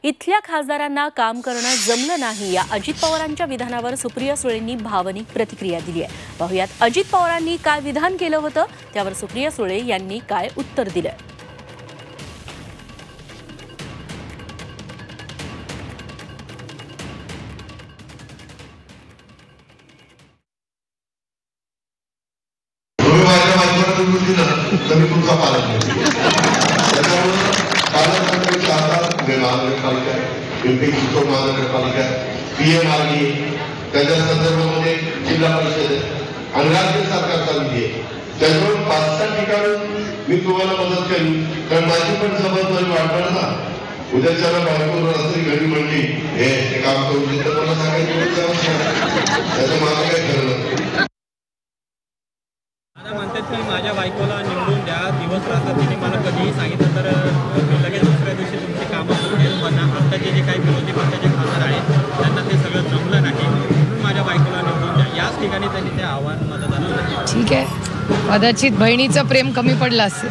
इथल्या खासदारांना काम करणं जमलं नाही या अजित पवारांच्या विधानावर सुप्रिया सुळेंनी भावनिक प्रतिक्रिया दिली आहे। पाहुयात अजित पवारांनी काय विधान केलं होतं, त्यावर सुप्रिया सुळे यांनी काय उत्तर दिलं। कमी तुमचा पालक त्याच्यामुळे पालकमंत्र्यांच्या हातात महानगरपालिका पिंपरी महानगरपालिका PMRD त्याच्या संदर्भामध्ये जिल्हा परिषद आणि राज्य सरकारचा निधी आहे। त्याच्यामुळे 5-6 ठिकाणी मी तुम्हाला मदत केली, कारण माझी पण जबाबदारी वाटणार ना। उद्याच्याला बायकोवर असली घरी म्हणली हे काम करून देतं, मला सांगायचं त्याचं माझं काय ठरलं। म्हणतात की माझ्या बायकोला निवडून द्या, दिवस रात्र तिने मला कधीही सांगितलं तर मी लगेच दुसऱ्या दिवशी तुमची कामं करेल। पण आत्ताचे जे काही विरोधी पक्षाचे खासदार आहेत त्यांना ते सगळं जमलं नाही, म्हणून माझ्या बायकोला निवडून द्या। याच ठिकाणी त्यांनी ते आव्हान मतदारांना ठीक आहे, कदाचित बहिणीचं प्रेम कमी पडलं असेल।